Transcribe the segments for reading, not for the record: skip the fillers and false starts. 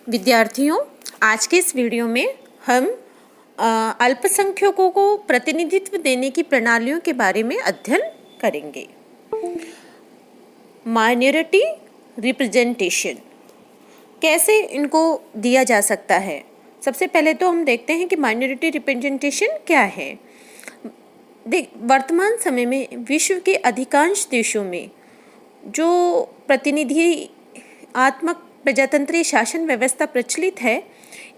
विद्यार्थियों, आज के इस वीडियो में हम अल्पसंख्यकों को प्रतिनिधित्व देने की प्रणालियों के बारे में अध्ययन करेंगे। माइनॉरिटी रिप्रेजेंटेशन कैसे इनको दिया जा सकता है। सबसे पहले तो हम देखते हैं कि माइनॉरिटी रिप्रेजेंटेशन क्या है। वर्तमान समय में विश्व के अधिकांश देशों में जो प्रतिनिधित्वात्मक प्रजातंत्रीय शासन व्यवस्था प्रचलित है,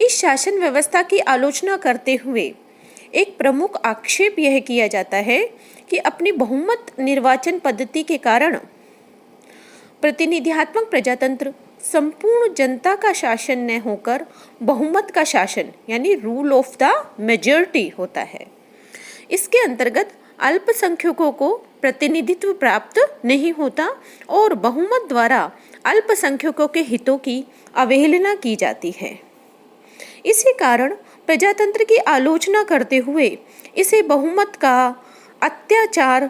इस शासन व्यवस्था की आलोचना करते हुए एक प्रमुख आक्षेप यह किया जाता है कि अपनी बहुमत निर्वाचन पद्धति के कारण प्रतिनिधित्वात्मक प्रजातंत्र संपूर्ण जनता का शासन न होकर बहुमत का शासन यानी रूल ऑफ द मेजॉरिटी होता है। इसके अंतर्गत अल्पसंख्यकों को प्रतिनिधित्व प्राप्त नहीं होता और बहुमत द्वारा अल्पसंख्यकों के हितों की अवहेलना की जाती है। इसी कारण प्रजातंत्र की आलोचना करते हुए इसे बहुमत का अत्याचार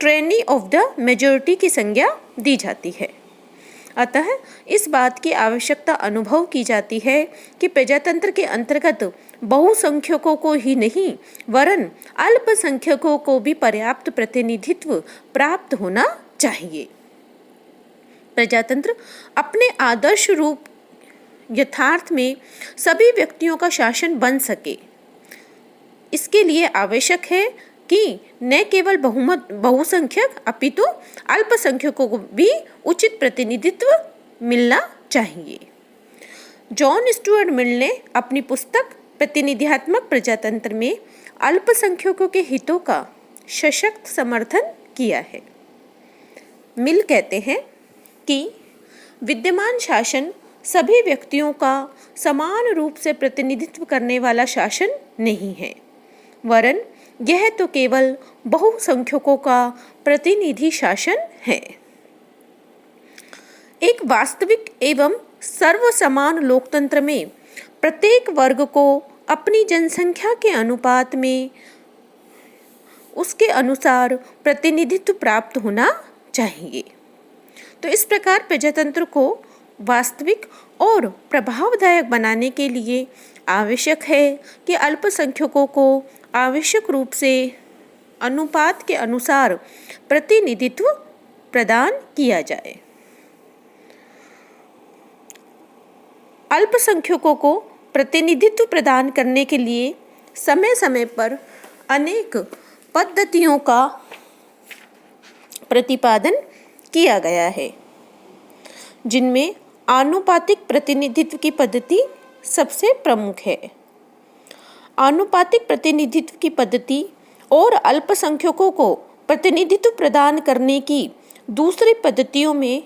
ट्रेनी ऑफ द मेजॉरिटी की संज्ञा दी जाती है। अतः इस बात की आवश्यकता अनुभव की जाती है कि प्रजातंत्र के अंतर्गत बहुसंख्यकों को ही नहीं वरन अल्पसंख्यकों को भी पर्याप्त प्रतिनिधित्व प्राप्त होना चाहिए। प्रजातंत्र अपने आदर्श रूप यथार्थ में सभी व्यक्तियों का शासन बन सके, इसके लिए आवश्यक है कि न केवल बहुसंख्यक अपितु अल्पसंख्यकों को भी उचित प्रतिनिधित्व मिलना चाहिए। जॉन स्टुअर्ट मिल ने अपनी पुस्तक प्रतिनिधित्वात्मक प्रजातंत्र में अल्पसंख्यकों के हितों का सशक्त समर्थन किया है। मिल कहते हैं कि विद्यमान शासन सभी व्यक्तियों का समान रूप से प्रतिनिधित्व करने वाला शासन नहीं है, वरन यह तो केवल बहुसंख्यकों का प्रतिनिधि शासन है। एक वास्तविक एवं सर्वसमान लोकतंत्र में प्रत्येक वर्ग को अपनी जनसंख्या के अनुपात में उसके अनुसार प्रतिनिधित्व प्राप्त होना चाहिए। तो इस प्रकार प्रजातंत्र को वास्तविक और प्रभावदायक बनाने के लिए आवश्यक है कि अल्पसंख्यकों को आवश्यक रूप से अनुपात के अनुसार प्रतिनिधित्व प्रदान किया जाए। अल्पसंख्यकों को प्रतिनिधित्व प्रदान करने के लिए समय समय पर अनेक पद्धतियों का प्रतिपादन किया गया है, जिनमें आनुपातिक प्रतिनिधित्व की पद्धति सबसे प्रमुख है। आनुपातिक प्रतिनिधित्व की पद्धति और अल्पसंख्यकों को प्रतिनिधित्व प्रदान करने की दूसरी पद्धतियों में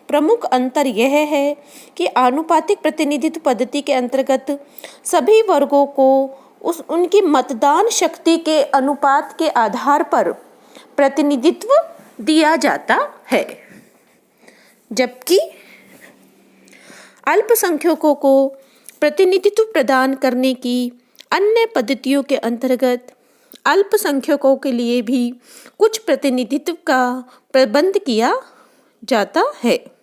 प्रमुख अंतर यह है कि आनुपातिक प्रतिनिधित्व पद्धति के अंतर्गत सभी वर्गों को उनकी मतदान शक्ति के अनुपात के आधार पर प्रतिनिधित्व दिया जाता है, जबकि अल्पसंख्यकों को प्रतिनिधित्व प्रदान करने की अन्य पद्धतियों के अंतर्गत अल्पसंख्यकों के लिए भी कुछ प्रतिनिधित्व का प्रबंध किया जाता है,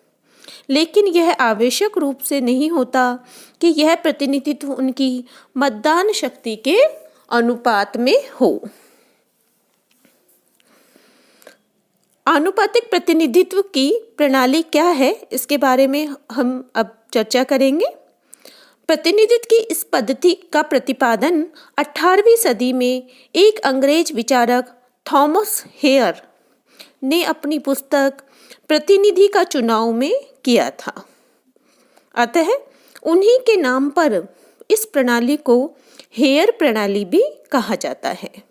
लेकिन यह आवश्यक रूप से नहीं होता कि यह प्रतिनिधित्व उनकी मतदान शक्ति के अनुपात में हो। आनुपातिक प्रतिनिधित्व की प्रणाली क्या है, इसके बारे में हम अब चर्चा करेंगे। प्रतिनिधित्व की इस पद्धति का प्रतिपादन 18वीं सदी में एक अंग्रेज विचारक थॉमस हेयर ने अपनी पुस्तक प्रतिनिधि का चुनाव में किया था। अतः उन्हीं के नाम पर इस प्रणाली को हेयर प्रणाली भी कहा जाता है।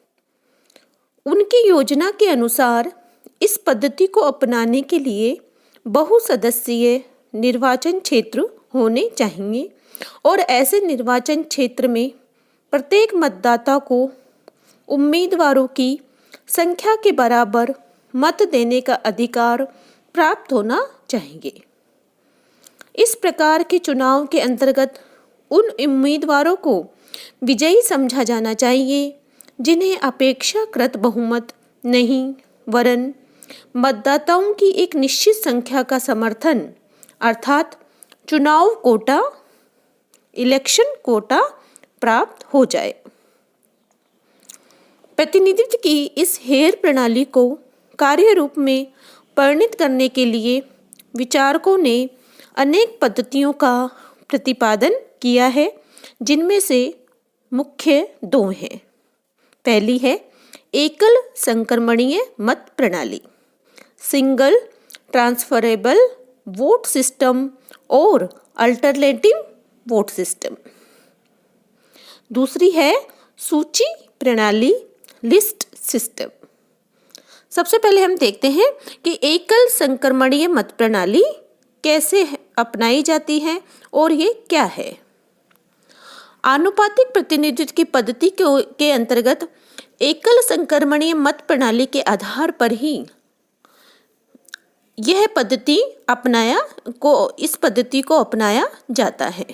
उनकी योजना के अनुसार इस पद्धति को अपनाने के लिए बहुसदस्यीय निर्वाचन क्षेत्र होने चाहिए और ऐसे निर्वाचन क्षेत्र में प्रत्येक मतदाता को उम्मीदवारों की संख्या के बराबर मत देने का अधिकार प्राप्त होना चाहिए। इस प्रकार के चुनाव के अंतर्गत उन उम्मीदवारों को विजयी समझा जाना चाहिए जिन्हें अपेक्षाकृत बहुमत नहीं वरन मतदाताओं की एक निश्चित संख्या का समर्थन अर्थात चुनाव कोटा, इलेक्शन कोटा प्राप्त हो जाए। प्रतिनिधित्व की इस हेर प्रणाली को कार्य रूप में परिणत करने के लिए विचारकों ने अनेक पद्धतियों का प्रतिपादन किया है, जिनमें से मुख्य दो हैं। पहली है एकल संक्रमणीय मत प्रणाली, सिंगल ट्रांसफरेबल वोट सिस्टम और अल्टरनेटिव वोट सिस्टम। दूसरी है सूची प्रणाली, लिस्ट सिस्टम। सबसे पहले हम देखते हैं कि एकल संक्रमणीय मत प्रणाली कैसे अपनाई जाती है और ये क्या है। आनुपातिक प्रतिनिधित्व की पद्धति के अंतर्गत एकल संक्रमणीय मत प्रणाली के आधार पर ही इस पद्धति को अपनाया जाता है।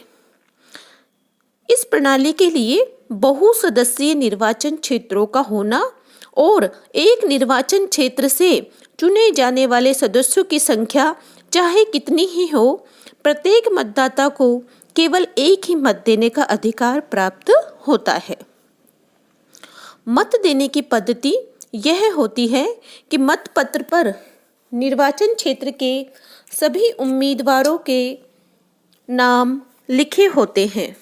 इस प्रणाली के लिए बहुसदस्यीय निर्वाचन क्षेत्रों का होना और एक निर्वाचन क्षेत्र से चुने जाने वाले सदस्यों की संख्या चाहे कितनी ही हो, प्रत्येक मतदाता को केवल एक ही मत देने का अधिकार प्राप्त होता है। मत देने की पद्धति यह होती है कि मतपत्र पर निर्वाचन क्षेत्र के सभी उम्मीदवारों के नाम लिखे होते हैं।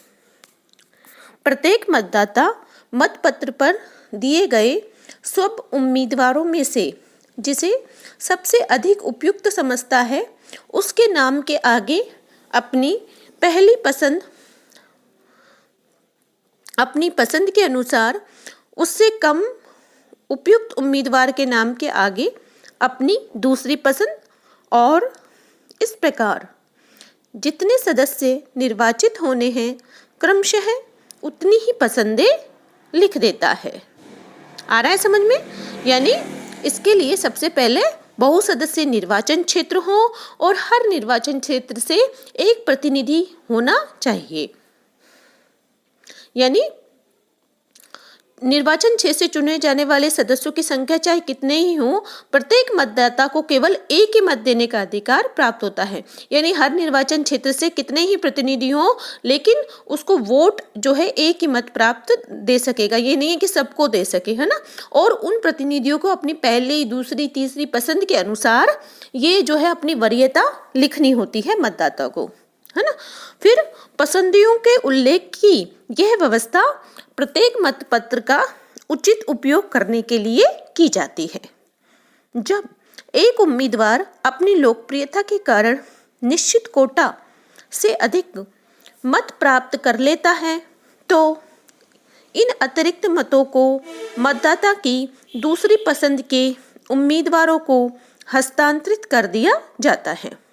प्रत्येक मतदाता मतपत्र पर दिए गए सब उम्मीदवारों में से जिसे सबसे अधिक उपयुक्त समझता है, उसके नाम के आगे अपनी पसंद के अनुसार उससे कम उपयुक्त उम्मीदवार के नाम के आगे अपनी दूसरी पसंद, और इस प्रकार जितने सदस्य निर्वाचित होने हैं क्रमशः उतनी ही पसंदें लिख देता है। आ रहा है समझ में? यानी इसके लिए सबसे पहले बहुसदस्यीय निर्वाचन क्षेत्र हो और हर निर्वाचन क्षेत्र से एक प्रतिनिधि होना चाहिए। यानी निर्वाचन क्षेत्र से चुने जाने वाले सदस्यों की संख्या चाहे कितने ही हो, प्रत्येक मतदाता को केवल एक ही मत देने का अधिकार प्राप्त होता है। यानी हर निर्वाचन क्षेत्र से कितने ही प्रतिनिधि हो, लेकिन उसको वोट जो है एक ही मत प्राप्त दे सकेगा। ये नहीं है कि सबको दे सके, है ना। और उन प्रतिनिधियों को अपनी पहली, दूसरी, तीसरी पसंद के अनुसार ये जो है अपनी वरीयता लिखनी होती है मतदाता को, है ना। फिर पसंदियों के उल्लेख की यह व्यवस्था प्रत्येक मतपत्र का उचित उपयोग करने के लिए की जाती है। जब एक उम्मीदवार अपनी लोकप्रियता के कारण निश्चित कोटा से अधिक मत प्राप्त कर लेता है, तो इन अतिरिक्त मतों को मतदाता की दूसरी पसंद के उम्मीदवारों को हस्तांतरित कर दिया जाता है।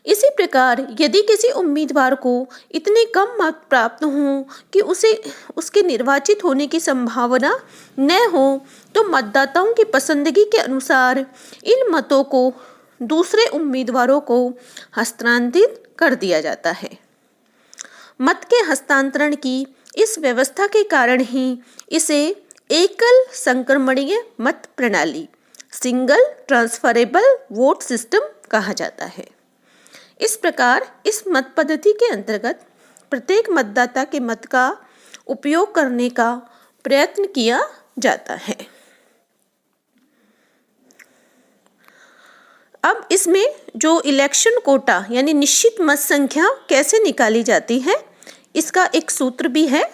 इसी प्रकार यदि किसी उम्मीदवार को इतने कम मत प्राप्त हों कि उसके निर्वाचित होने की संभावना न हो, तो मतदाताओं की पसंदगी के अनुसार इन मतों को दूसरे उम्मीदवारों को हस्तांतरित कर दिया जाता है। मत के हस्तांतरण की इस व्यवस्था के कारण ही इसे एकल संक्रमणीय मत प्रणाली, सिंगल ट्रांसफरेबल वोट सिस्टम कहा जाता है। इस प्रकार इस मत पद्धति के अंतर्गत प्रत्येक मतदाता के मत का उपयोग करने का प्रयत्न किया जाता है। अब इसमें जो इलेक्शन कोटा यानी निश्चित मत संख्या कैसे निकाली जाती है, इसका एक सूत्र भी है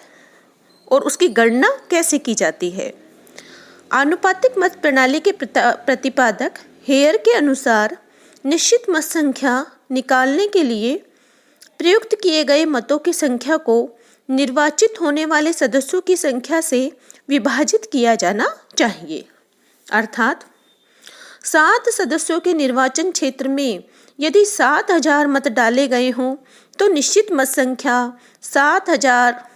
और उसकी गणना कैसे की जाती है। आनुपातिक मत प्रणाली के प्रतिपादक हेयर के अनुसार निश्चित मत संख्या निकालने के लिए प्रयुक्त किए गए मतों की संख्या को निर्वाचित होने वाले सदस्यों की संख्या से विभाजित किया जाना चाहिए। अर्थात 7 सदस्यों के निर्वाचन क्षेत्र में यदि 7000 मत डाले गए हों, तो निश्चित मत संख्या 7000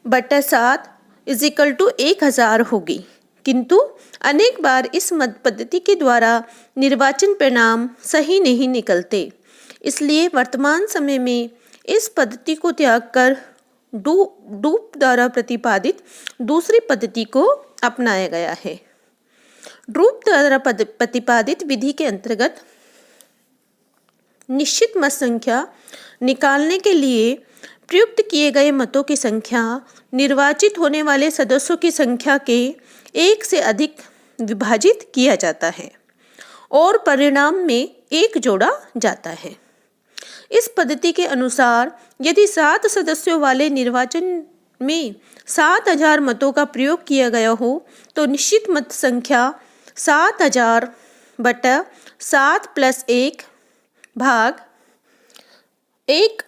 बटा 7 = 1000 होगी। किंतु अनेक बार इस मत पद्धति के द्वारा निर्वाचन परिणाम सही नहीं निकलते, इसलिए वर्तमान समय में इस पद्धति को त्याग कर डूप द्वारा प्रतिपादित दूसरी पद्धति को अपनाया गया है। ड्रूप द्वारा प्रतिपादित विधि के अंतर्गत निश्चित मत संख्या निकालने के लिए प्रयुक्त किए गए मतों की संख्या निर्वाचित होने वाले सदस्यों की संख्या के एक से अधिक विभाजित किया जाता है और परिणाम में एक जोड़ा जाता है। इस पद्धति के अनुसार यदि 7 सदस्यों वाले निर्वाचन में 7000 मतों का प्रयोग किया गया हो तो निश्चित मत संख्या 7000 बटा 7 + 1 भाग 1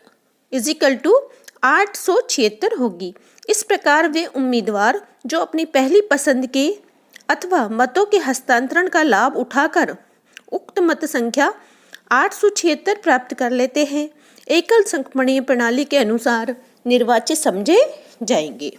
= 876 होगी। इस प्रकार वे उम्मीदवार जो अपनी पहली पसंद के अथवा मतों के हस्तांतरण का लाभ उठाकर उक्त मत संख्या 876 प्राप्त कर लेते हैं, एकल संख्यणीय प्रणाली के अनुसार निर्वाचित समझे जाएंगे।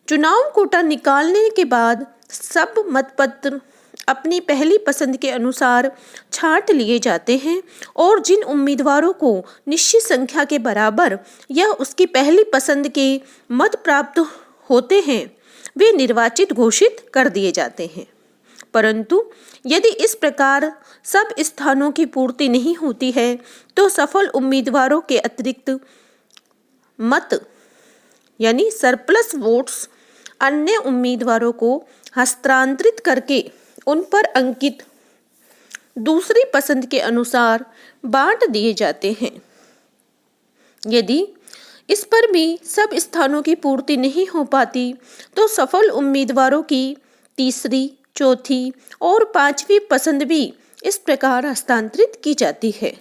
चुनाव कोटा निकालने के बाद सब मतपत्र अपनी पहली पसंद के अनुसार छांट लिए जाते हैं और जिन उम्मीदवारों को निश्चित संख्या के बराबर या उसकी पहली पसंद के मत प्राप्त होते हैं वे निर्वाचित घोषित कर दिए जाते हैं। परंतु यदि इस प्रकार सब स्थानों की पूर्ति नहीं होती है तो सफल उम्मीदवारों के अतिरिक्त मत यानी सरप्लस वोट्स अन्य उम्मीदवारों को हस्तांतरित करके उन पर अंकित दूसरी पसंद के अनुसार बांट दिए जाते हैं। यदि इस पर भी सब स्थानों की पूर्ति नहीं हो पाती तो सफल उम्मीदवारों की तीसरी, चौथी और पांचवी पसंद भी इस प्रकार हस्तांतरित की जाती है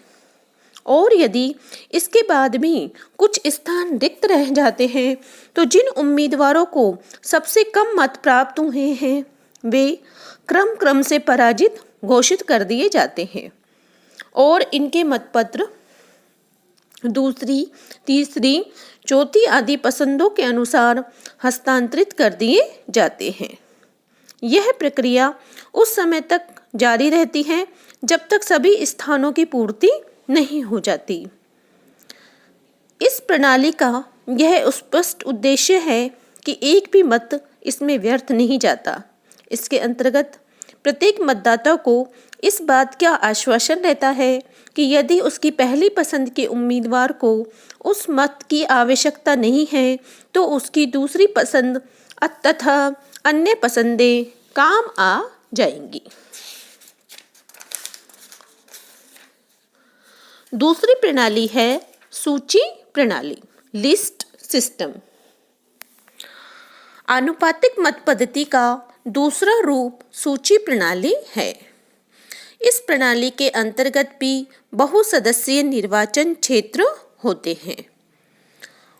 और यदि इसके बाद भी कुछ स्थान रिक्त रह जाते हैं तो जिन उम्मीदवारों को सबसे कम मत प्राप्त हुए हैं वे क्रम से पराजित घोषित कर दिए जाते हैं और इनके मतपत्र दूसरी, तीसरी, चौथी आदि पसंदों के अनुसार हस्तांतरित कर दिए जाते हैं। यह प्रक्रिया उस समय तक जारी रहती है जब तक सभी स्थानों की पूर्ति नहीं हो जाती। इस प्रणाली का यह स्पष्ट उद्देश्य है कि एक भी मत इसमें व्यर्थ नहीं जाता। इसके अंतर्गत प्रत्येक मतदाता को इस बात का आश्वासन रहता है कि यदि उसकी पहली पसंद के उम्मीदवार को उस मत की आवश्यकता नहीं है तो उसकी दूसरी पसंद तथा अन्य पसंदें काम आ जाएंगी। दूसरी प्रणाली है सूची प्रणाली, लिस्ट सिस्टम। आनुपातिक मत पद्धति का दूसरा रूप सूची प्रणाली है। इस प्रणाली के अंतर्गत भी बहुसदस्यीय निर्वाचन क्षेत्र होते हैं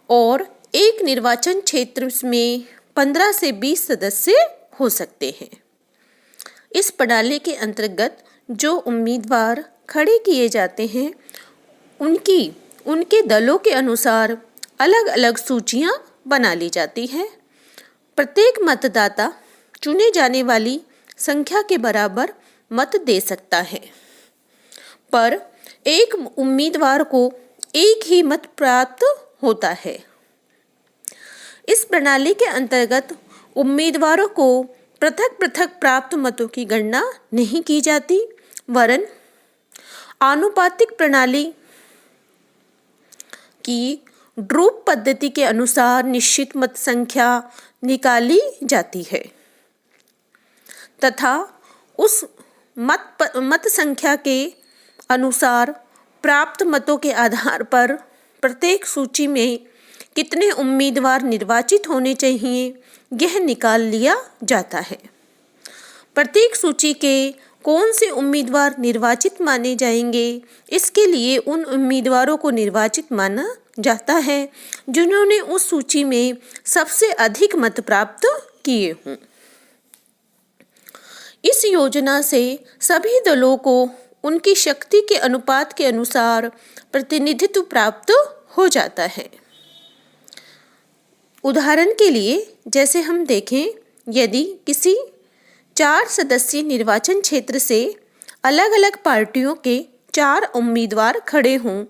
और एक निर्वाचन क्षेत्र में 15 से 20 सदस्य हो सकते हैं। इस प्रणाली के अंतर्गत जो उम्मीदवार खड़े किए जाते हैं उनके दलों के अनुसार अलग अलग सूचियां बना ली जाती हैं। प्रत्येक मतदाता चुने जाने वाली संख्या के बराबर मत दे सकता है, पर एक उम्मीदवार को एक ही मत प्राप्त होता है। इस प्रणाली के अंतर्गत उम्मीदवारों को पृथक पृथक प्राप्त मतों की गणना नहीं की जाती, वरन आनुपातिक प्रणाली की ड्रूप पद्धति के अनुसार निश्चित मत संख्या निकाली जाती है तथा उस मत संख्या के अनुसार प्राप्त मतों के आधार पर प्रत्येक सूची में कितने उम्मीदवार निर्वाचित होने चाहिए यह निकाल लिया जाता है। प्रत्येक सूची के कौन से उम्मीदवार निर्वाचित माने जाएंगे, इसके लिए उन उम्मीदवारों को निर्वाचित माना जाता है जिन्होंने उस सूची में सबसे अधिक मत प्राप्त किए हों। इस योजना से सभी दलों को उनकी शक्ति के अनुपात के अनुसार प्रतिनिधित्व प्राप्त हो जाता है। उदाहरण के लिए जैसे हम देखें, यदि किसी 4 सदस्यीय निर्वाचन क्षेत्र से अलग अलग पार्टियों के 4 उम्मीदवार खड़े हों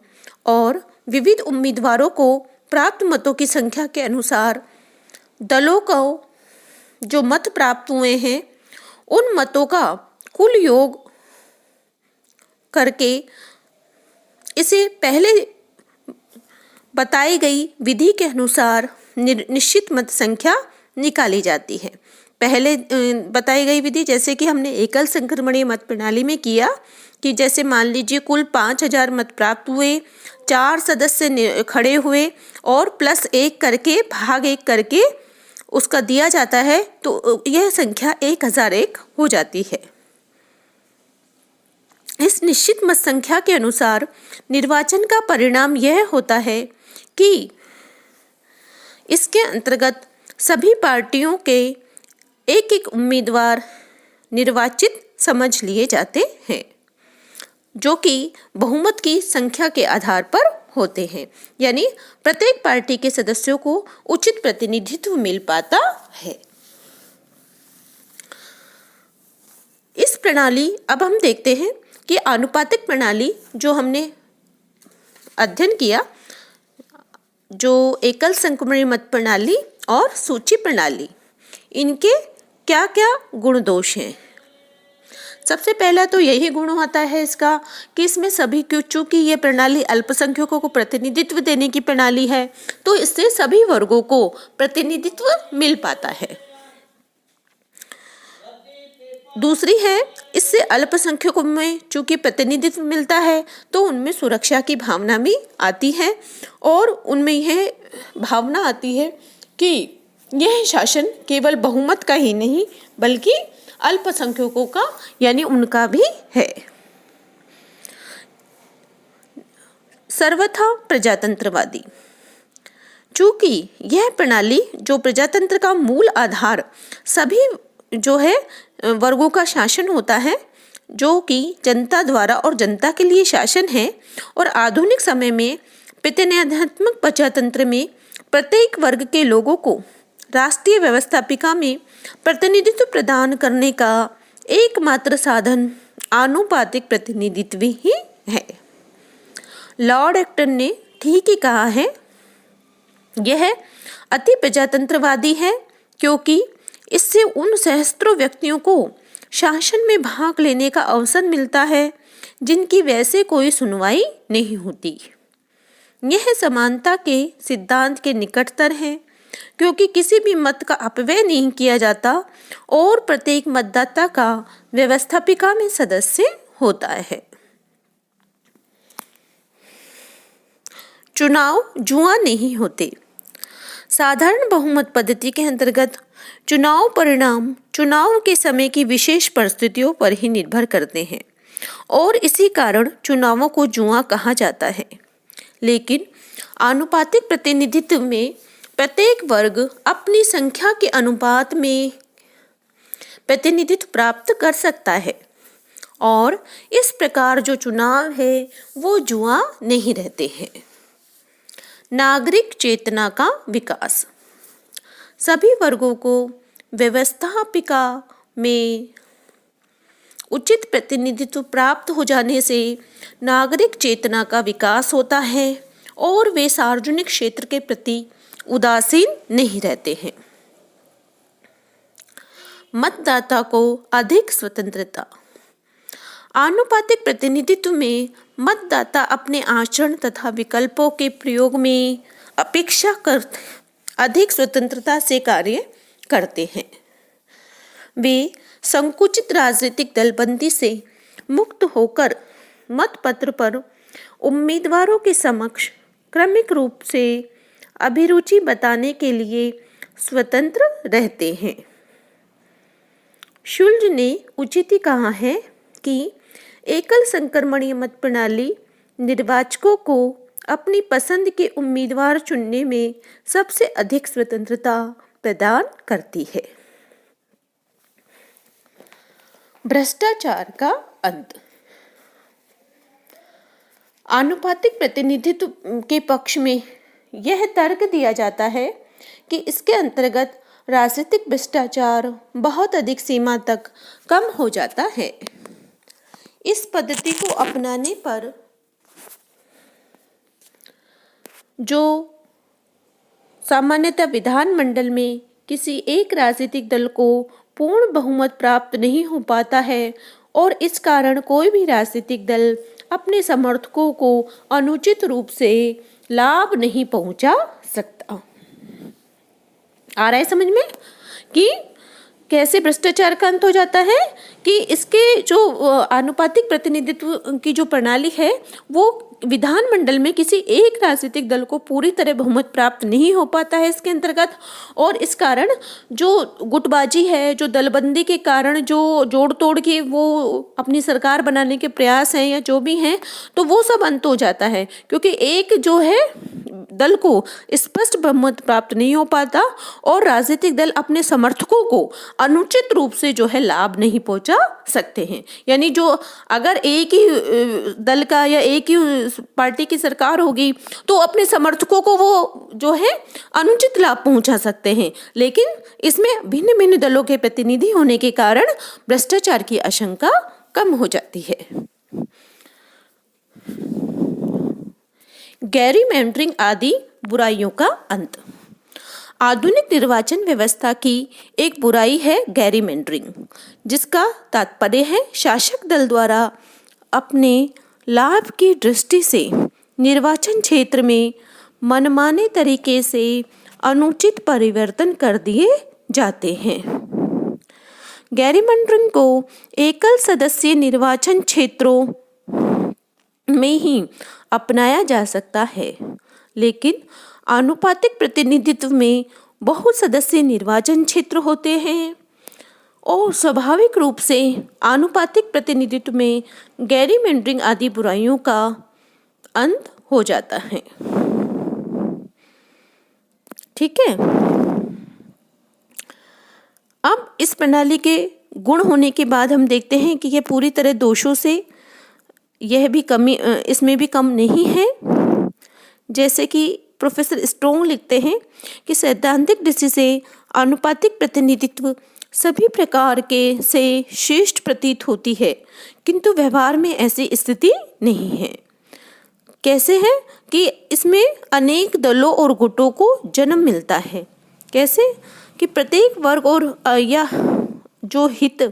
और विविध उम्मीदवारों को प्राप्त मतों की संख्या के अनुसार दलों को जो मत प्राप्त हुए हैं उन मतों का कुल योग करके इसे पहले बताई गई विधि के अनुसार निश्चित मत संख्या निकाली जाती है। पहले बताई गई विधि जैसे कि हमने एकल संक्रमणीय मत प्रणाली में किया कि जैसे मान लीजिए कुल 5000 मत प्राप्त हुए, 4 सदस्य खड़े हुए और +1 करके भाग 1 करके उसका दिया जाता है, तो यह संख्या 1001 हो जाती है। इस निश्चित मत संख्या के अनुसार निर्वाचन का परिणाम यह होता है कि इसके अंतर्गत सभी पार्टियों के एक एक उम्मीदवार निर्वाचित समझ लिए जाते हैं, जो कि बहुमत की संख्या के आधार पर होते हैं, यानी प्रत्येक पार्टी के सदस्यों को उचित प्रतिनिधित्व मिल पाता है। इस प्रणाली अब हम देखते हैं कि आनुपातिक प्रणाली जो हमने अध्ययन किया, जो एकल संक्रमणीय मत प्रणाली और सूची प्रणाली, इनके क्या क्या गुण दोष हैं। सबसे पहला तो यही गुण होता है इसका कि इसमें सभी, चूंकि ये प्रणाली अल्पसंख्यकों को प्रतिनिधित्व देने की प्रणाली है, तो इससे सभी वर्गों को प्रतिनिधित्व मिल पाता है। दूसरी है, इससे अल्पसंख्यकों में चूंकि प्रतिनिधित्व मिलता है तो उनमें सुरक्षा की भावना भी आती है और उनमें यह भावना आती है कि यह शासन केवल बहुमत का ही नहीं बल्कि अल्पसंख्यकों का यानी उनका भी है। सर्वथा प्रजातंत्रवादी, चूंकि यह प्रणाली जो प्रजातंत्र का मूल आधार सभी जो है वर्गों का शासन होता है, जो कि जनता द्वारा और जनता के लिए शासन है, और आधुनिक समय में प्रतिनिधात्मक प्रजातंत्र में प्रत्येक वर्ग के लोगों को राष्ट्रीय व्यवस्थापिका में प्रतिनिधित्व प्रदान करने का एकमात्र साधन आनुपातिक प्रतिनिधित्व ही है। लॉर्ड एक्टन ने ठीक ही कहा है, यह अति प्रजातंत्रवादी है क्योंकि इससे उन सहस्त्रों व्यक्तियों को शासन में भाग लेने का अवसर मिलता है जिनकी वैसे कोई सुनवाई नहीं होती। यह समानता के सिद्धांत के निकटतर है क्योंकि किसी भी मत का अपव्यय नहीं किया जाता और प्रत्येक मतदाता का व्यवस्थापिका में सदस्य होता है। चुनाव जुआ नहीं होते। साधारण बहुमत पद्धति के अंतर्गत चुनाव परिणाम चुनाव के समय की विशेष परिस्थितियों पर ही निर्भर करते हैं और इसी कारण चुनावों को जुआ कहा जाता है। लेकिन आनुपातिक प्रतिनिधित्व में प्रत्येक वर्ग अपनी संख्या के अनुपात में प्रतिनिधित्व प्राप्त कर सकता है और इस प्रकार जो चुनाव है वो जुआ नहीं रहते हैं। नागरिक चेतना का विकास, सभी वर्गों को व्यवस्थापिका में उचित प्रतिनिधित्व प्राप्त हो जाने से नागरिक चेतना का विकास होता है और वे सार्वजनिक क्षेत्र के प्रति उदासीन नहीं रहते हैं। मतदाता को अधिक स्वतंत्रता, आनुपातिक प्रतिनिधित्व में मतदाता अपने आचरण तथा विकल्पों के प्रयोग में अपेक्षाकृत अधिक स्वतंत्रता से कार्य करते हैं। वे संकुचित राजनीतिक दलबंदी से मुक्त होकर मतपत्र पर उम्मीदवारों के समक्ष क्रमिक रूप से अभिरुचि बताने के लिए स्वतंत्र रहते हैं। शुल्ज ने उचित ही कहा है कि एकल संक्रमणीय मत प्रणाली निर्वाचकों को अपनी पसंद के उम्मीदवार चुनने में सबसे अधिक स्वतंत्रता प्रदान करती है। भ्रष्टाचार का अंत, आनुपातिक प्रतिनिधित्व के पक्ष में यह तर्क दिया जाता है कि इसके अंतर्गत राजनीतिक भ्रष्टाचार बहुत अधिक सीमा तक कम हो जाता है। इस पद्धति को अपनाने पर जो सामान्यतः विधानमंडल में किसी एक राजनीतिक दल को पूर्ण बहुमत प्राप्त नहीं हो पाता है, और इस कारण कोई भी राजनीतिक दल अपने समर्थकों को अनुचित रूप से लाभ नहीं पहुंचा सकता। आ रहा है समझ में कि कैसे भ्रष्टाचार का अंत हो जाता है? कि इसके जो आनुपातिक प्रतिनिधित्व की जो प्रणाली है वो विधानमंडल में किसी एक राजनीतिक दल को पूरी तरह बहुमत प्राप्त नहीं हो पाता है इसके अंतर्गत, और इस कारण जो गुटबाजी है, जो दलबंदी के कारण जो जोड़ तोड़ के वो अपनी सरकार बनाने के प्रयास हैं या जो भी हैं, तो वो सब अंत हो जाता है, क्योंकि एक जो है दल को स्पष्ट बहुमत प्राप्त नहीं हो पाता और राजनीतिक दल अपने समर्थकों को अनुचित रूप से जो है लाभ नहीं पहुंचा सकते हैं। यानी जो अगर एक ही दल का या एक ही पार्टी की सरकार होगी तो अपने समर्थकों को वो जो है अनुचित लाभ पहुंचा सकते हैं, लेकिन इसमें भिन्न भिन्न दलों के प्रतिनिधि होने के कारण भ्रष्टाचार की आशंका कम हो जाती है। गैरीमैंडरिंग आदि बुराइयों का अंत। आधुनिक निर्वाचन व्यवस्था की एक बुराई है गैरीमैंडरिंग, जिसका तात्पर्य है शासक दल द्वारा अपने लाभ की दृष्टि से निर्वाचन क्षेत्र में मनमाने तरीके से अनुचित परिवर्तन कर दिए जाते हैं। गैरीमैंडरिंग को एकल सदस्यीय निर्वाचन क्षेत्रों में ही अपनाया जा सकता है, लेकिन आनुपातिक प्रतिनिधित्व में बहुत सदस्यीय निर्वाचन क्षेत्र होते हैं और स्वाभाविक रूप से आनुपातिक प्रतिनिधित्व में गैरीमैंडरिंग आदि बुराइयों का अंत हो जाता है। ठीक है, अब इस प्रणाली के गुण होने के बाद हम देखते हैं कि यह पूरी तरह दोषों से यह भी कमी इसमें भी कम नहीं है। जैसे कि प्रोफेसर स्ट्रोंग लिखते हैं कि सैद्धांतिक दृष्टि से आनुपातिक प्रतिनिधित्व सभी प्रकार के से श्रेष्ठ प्रतीत होती है, किंतु व्यवहार में ऐसी स्थिति नहीं है। कैसे है कि इसमें अनेक दलों और गुटों को जन्म मिलता है। कैसे कि प्रत्येक वर्ग और या जो हित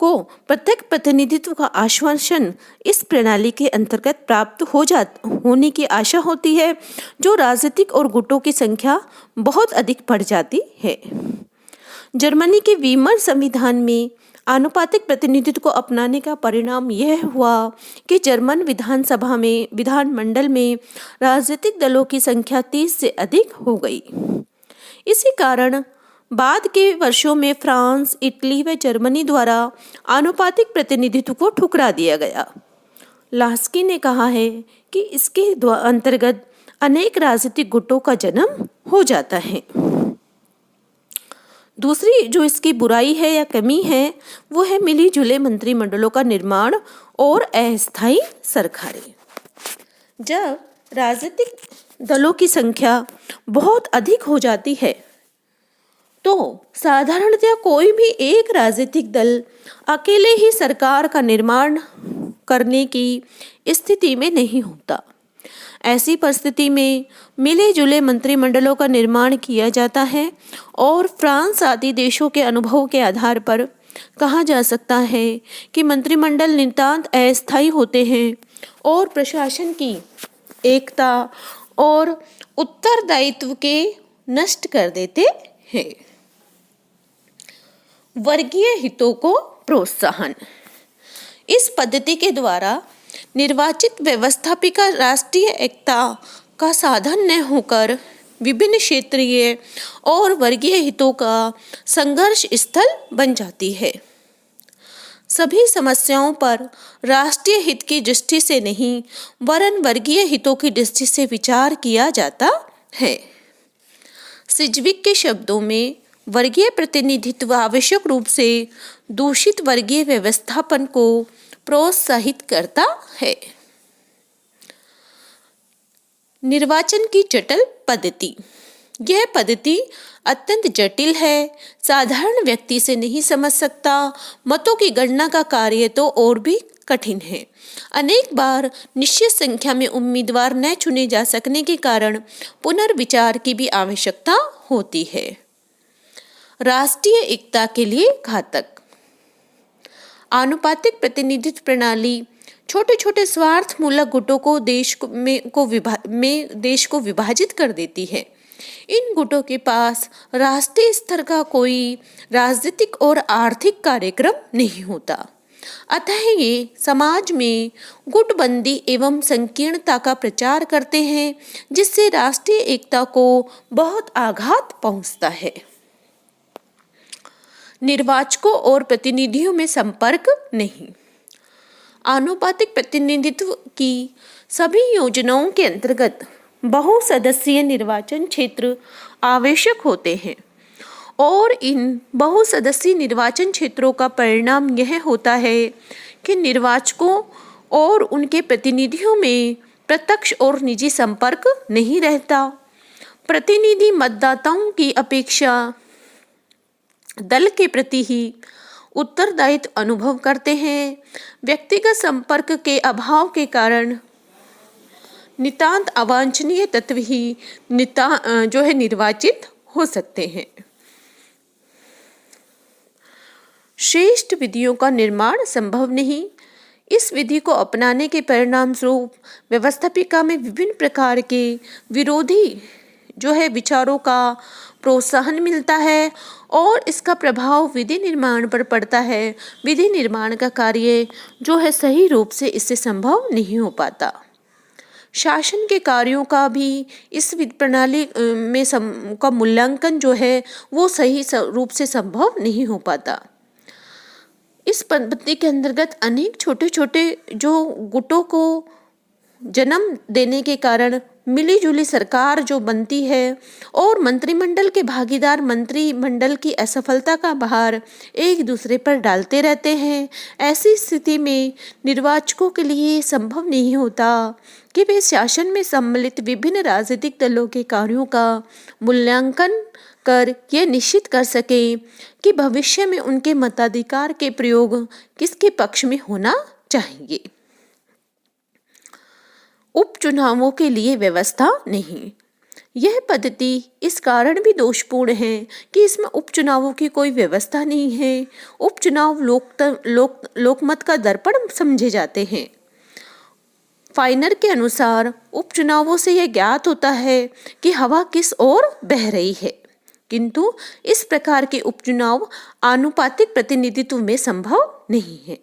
को प्रत्येक प्रतिनिधित्व का आश्वासन इस प्रणाली के अंतर्गत प्राप्त होने की आशा होती है, जो राजनीतिक और गुटों की संख्या बहुत अधिक बढ़ जाती है। जर्मनी के वीमर संविधान में आनुपातिक प्रतिनिधित्व को अपनाने का परिणाम यह हुआ कि जर्मन विधानमंडल में राजनीतिक दलों की संख्या 30 से अधिक हो गई। इसी कारण बाद के वर्षों में फ्रांस, इटली व जर्मनी द्वारा आनुपातिक प्रतिनिधित्व को ठुकरा दिया गया। लास्की ने कहा है कि इसके अंतर्गत अनेक राजनीतिक गुटों का जन्म हो जाता है। दूसरी जो इसकी बुराई है या कमी है वो है मिली जुले मंत्रिमंडलों का निर्माण और अस्थायी सरकारें। जब राजनीतिक दलों की संख्या बहुत अधिक हो जाती है तो साधारणतया कोई भी एक राजनीतिक दल अकेले ही सरकार का निर्माण करने की स्थिति में नहीं होता। ऐसी परिस्थिति में मिले जुले मंत्रिमंडलों का निर्माण किया जाता है और फ्रांस आदि देशों के अनुभव के आधार पर कहा जा सकता है कि मंत्रिमंडल नितांत अस्थायी होते हैं और प्रशासन की एकता और उत्तरदायित्व के नष्ट कर देते हैं। वर्गीय हितों को प्रोत्साहन। इस पद्धति के द्वारा निर्वाचित व्यवस्थापिका राष्ट्रीय एकता का साधन न होकर विभिन्न क्षेत्रीय और वर्गीय हितों का संघर्ष स्थल बन जाती है। सभी समस्याओं पर राष्ट्रीय हित की दृष्टि से नहीं वरन वर्गीय हितों की दृष्टि से विचार किया जाता है। सिजविक के शब्दों में वर्गीय प्रतिनिधित्व आवश्यक रूप से दूषित वर्गीय व्यवस्थापन को प्रोत्साहित करता है। निर्वाचन की जटिल पद्धति। यह पद्धति अत्यंत जटिल है, साधारण व्यक्ति से नहीं समझ सकता। मतों की गणना का कार्य तो और भी कठिन है। अनेक बार निश्चित संख्या में उम्मीदवार न चुने जा सकने के कारण पुनर्विचार की भी आवश्यकता होती है। राष्ट्रीय एकता के लिए घातक। आनुपातिक प्रतिनिधित्व प्रणाली छोटे छोटे स्वार्थमूलक गुटों को देश को विभाजित कर देती है। इन गुटों के पास राष्ट्रीय स्तर का कोई राजनीतिक और आर्थिक कार्यक्रम नहीं होता, अतः ये समाज में गुटबंदी एवं संकीर्णता का प्रचार करते हैं, जिससे राष्ट्रीय एकता को बहुत आघात पहुंचता है। निर्वाचकों और प्रतिनिधियों में संपर्क नहीं। आनुपातिक प्रतिनिधित्व की सभी योजनाओं के अंतर्गत बहुसदस्यीय निर्वाचन क्षेत्र आवश्यक होते हैं और इन बहुसदस्यीय निर्वाचन क्षेत्रों का परिणाम यह होता है कि निर्वाचकों और उनके प्रतिनिधियों में प्रत्यक्ष और निजी संपर्क नहीं रहता। प्रतिनिधि मतदाताओं की अपेक्षा दल के प्रति ही उत्तरदायित्व अनुभव करते हैं। व्यक्तिगत संपर्क के अभाव के कारण नितांत अवांछनीय तत्व ही निर्वाचित हो सकते हैं। श्रेष्ठ विधियों का निर्माण संभव नहीं। इस विधि को अपनाने के परिणाम स्वरूप व्यवस्थापिका में विभिन्न प्रकार के विरोधी विचारों का प्रोत्साहन मिलता है और इसका प्रभाव विधि निर्माण पर पड़ता है। विधि निर्माण का कार्य सही रूप से इससे संभव नहीं हो पाता। शासन के कार्यों का भी इस विधि प्रणाली में का मूल्यांकन वो सही रूप से संभव नहीं हो पाता। इस पद्धति के अंतर्गत अनेक छोटे छोटे गुटों को जन्म देने के कारण मिलीजुली सरकार बनती है और मंत्रिमंडल के भागीदार मंत्रिमंडल की असफलता का भार एक दूसरे पर डालते रहते हैं। ऐसी स्थिति में निर्वाचकों के लिए संभव नहीं होता कि वे शासन में सम्मिलित विभिन्न राजनीतिक दलों के कार्यों का मूल्यांकन कर यह निश्चित कर सकें कि भविष्य में उनके मताधिकार के प्रयोग किसके पक्ष में होना चाहिए। उपचुनावों के लिए व्यवस्था नहीं। यह पद्धति इस कारण भी दोषपूर्ण है कि इसमें उपचुनावों की कोई व्यवस्था नहीं है। उपचुनाव लोकमत का दर्पण समझे जाते हैं। फाइनर के अनुसार उपचुनावों से यह ज्ञात होता है कि हवा किस ओर बह रही है, किंतु इस प्रकार के उपचुनाव आनुपातिक प्रतिनिधित्व में संभव नहीं है।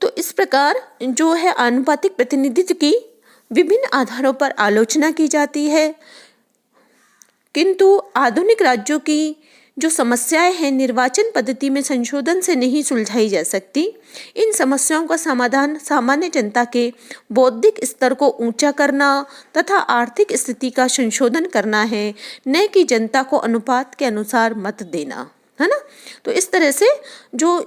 तो इस प्रकार आनुपातिक प्रतिनिधित्व की विभिन्न आधारों पर आलोचना की जाती है, किंतु आधुनिक राज्यों की समस्याएं हैं निर्वाचन पद्धति में संशोधन से नहीं सुलझाई जा सकती। इन समस्याओं का समाधान सामान्य जनता के बौद्धिक स्तर को ऊंचा करना तथा आर्थिक स्थिति का संशोधन करना है, न कि जनता को अनुपात के अनुसार मत देना, है ना। तो इस तरह से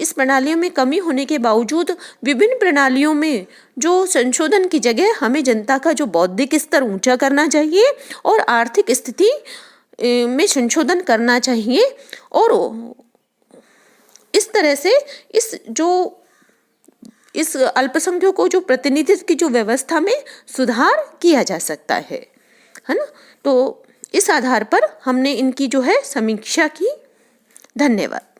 इस प्रणालियों में कमी होने के बावजूद विभिन्न प्रणालियों में संशोधन की जगह हमें जनता का बौद्धिक स्तर ऊंचा करना चाहिए और आर्थिक स्थिति में संशोधन करना चाहिए और इस तरह से इस अल्पसंख्यकों प्रतिनिधित्व की व्यवस्था में सुधार किया जा सकता है ना। तो इस आधार पर हमने इनकी समीक्षा की। धन्यवाद।